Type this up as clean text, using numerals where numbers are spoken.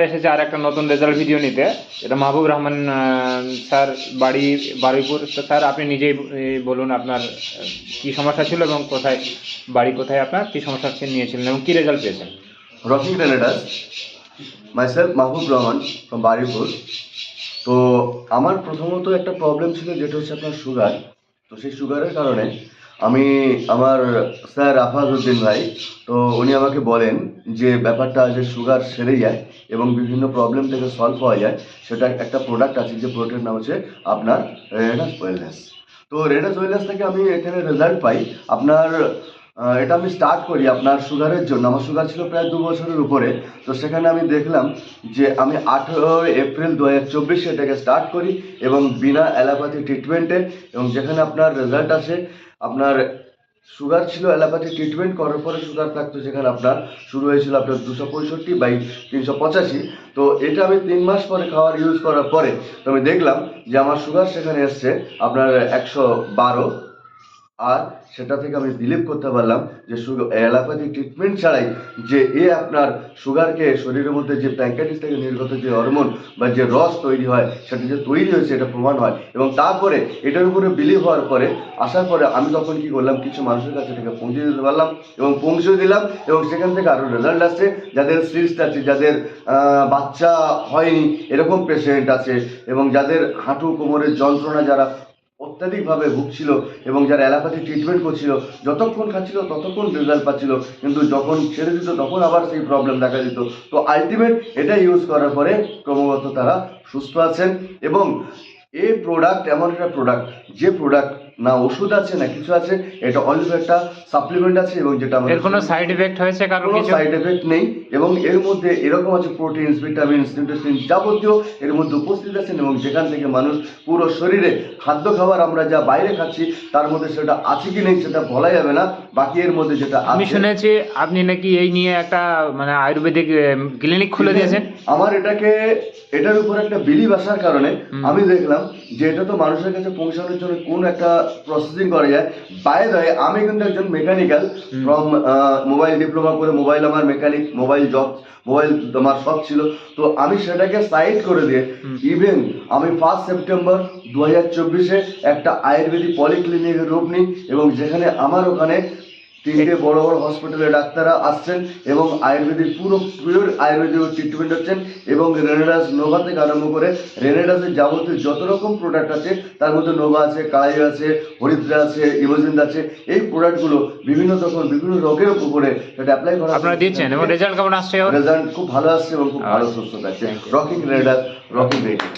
এসেছে আর একটা নতুন রেজাল্ট ভিডিও নিতে। এটা মাহবুব রহমান স্যার, বাড়ি বারুইপুর। তো স্যার আপনি নিজেই বলুন আপনার কি সমস্যা ছিল এবং কোথায় বাড়ি, কোথায় আপনার কি সমস্যা নিয়েছিলেন এবং কি রেজাল্ট পেয়েছেন। Rocking Grenadiers, myself Mahbub Rahman from Baruipur. তো আমার প্রথমত একটা প্রবলেম ছিল, যেটা হচ্ছে আপনার সুগার। তো সেই সুগারের কারণে আমি আমার স্যার আফাজ উদ্দিন ভাই, তো উনি আমাকে বলেন যে ব্যাপারটা যে সুগার সেরে যায় এবং বিভিন্ন প্রবলেম থেকে সলভ হওয়া যায়, সেটা একটা প্রোডাক্ট আছে, যে প্রোডাক্টের নাম হচ্ছে আপনার রেনাস ওয়েলনেস। তো রেনাস ওয়েলনেস থেকে আমি এখানে রেজাল্ট পাই আপনার। এটা আমি স্টার্ট করি আপনার সুগারের জন্য। আমার সুগার ছিল প্রায় 2 বছরের উপরে। তো সেখানে আমি দেখলাম যে আমি 18 এপ্রিল 2024 এটাকে স্টার্ট করি এবং বিনা অ্যালোপ্যাথি ট্রিটমেন্টে, এবং যেখানে আপনার রেজাল্ট আসে। আপনার সুগার ছিল, অ্যালোপ্যাথি ট্রিটমেন্ট করার পরে সুগার থাকতো, সেখানে আপনার শুরু হয়েছিল আপনার 265/385। তো এটা আমি 3 মাস পরে খাওয়ার ইউজ করার পরে তো আমি দেখলাম যে আমার সুগার সেখানে এসছে আপনার 112। আর সেটা থেকে আমি বিলিভ করতে পারলাম যে অ্যালোপ্যাথিক ট্রিটমেন্ট ছাড়াই যে আপনার সুগারকে শরীরের মধ্যে যে প্যাঙ্কাটিস থেকে নির্গত যে হরমোন বা যে রস তৈরি হয়, সেটা যে তৈরি হয়েছে এটা প্রমাণ হয়। এবং তারপরে এটার উপরে বিলিভ হওয়ার পরে আসার পরে আমি তখন কি করলাম, কিছু মানুষের কাছে এটাকে পৌঁছে দিতে পারলাম এবং পৌঁছে দিলাম। এবং সেখান থেকে আরও রেজাল্ট আসছে। যাদের সিস্ট আছে, যাদের বাচ্চা হয়নি এরকম পেশেন্ট আছে, এবং যাদের হাঁটু কোমরের যন্ত্রণা যারা অত্যাধিকভাবে ভুগছিল এবং যারা অ্যালোপ্যাথি ট্রিটমেন্ট করছিল, যতক্ষণ খাচ্ছিল ততক্ষণ রেজাল্ট পাচ্ছিল, কিন্তু যখন ছেড়ে দিত তখন আবার সেই প্রবলেম দেখা দিত। তো আলটিমেট এটা ইউজ করার পরে ক্রমাগত তারা সুস্থ আছেন। এবং এই প্রোডাক্ট এমন একটা প্রোডাক্ট, যে প্রোডাক্ট না ওষুধ আছে না কিছু আছে, এটা অনলি একটা সাপ্লিমেন্ট আছে, এবং যেটা আমাদের এর কোনো সাইড এফেক্ট হয়েছে, কারণ কোনো সাইড এফেক্ট নেই। এবং এর মধ্যে এরকম আছে প্রোটিনস, ভিটামিনস, নিউট্রিশন যাবতীয় এর মধ্যে উপস্থিত আছেন, এবং যেখান থেকে মানুষ পুরো শরীরে খাদ্য খাবার আমরা যা বাইরে খাচ্ছি তার মধ্যে সেটা আছে কি নেই সেটা বলা যাবে না। বাকি এর মধ্যে যেটা আমি শুনেছি আপনি নাকি এই নিয়ে একটা মানে আয়ুর্বেদিক ক্লিনিক খুলে দিয়েছেন। আমার এটার উপর একটা বিলিভ আসার কারণে আমি দেখলাম যে এটা তো মানুষের কাছে পৌঁছানোর জন্য কোন একটা প্রসেসিং করা যায়। বাইরে আমি কিন্তু একজন মেকানিক্যাল ফ্রম মোবাইল ডিপ্লোমা করে, মোবাইল আমার মেকানিক, মোবাইল আমার শখ ছিল। তো আমি সেটাকে সাইড করে দিয়ে ইভেন আমি 1 সেপ্টেম্বর 2024 একটা আয়ুর্বেদিক পলিক্লিনিকের রূপ নিই, এবং যেখানে আমার ওখানে 3টে বড় বড় হসপিটালের ডাক্তাররা আসছেন এবং আয়ুর্বেদিক পিওর আয়ুর্বেদিক ট্রিটমেন্ট হচ্ছেন। এবং রেনেডাস নোভা থেকে আরম্ভ করে রেনেডাসের যাবতীয় যত রকম প্রোডাক্ট আছে তার মধ্যে নোভা আছে, কালাই আছে, হরিদ্রা আছে, ইমোজিন আছে। এই প্রোডাক্টগুলো বিভিন্ন রোগের উপরে সেটা অ্যাপ্লাই করা আপনারা দিচ্ছেন এবং রেজাল্ট কেমন আসছে? রেজাল্ট খুব ভালো আসছে এবং খুব ভালো সুস্থ থাকছে। Rocking রেনেডাস, rocking রেডিং।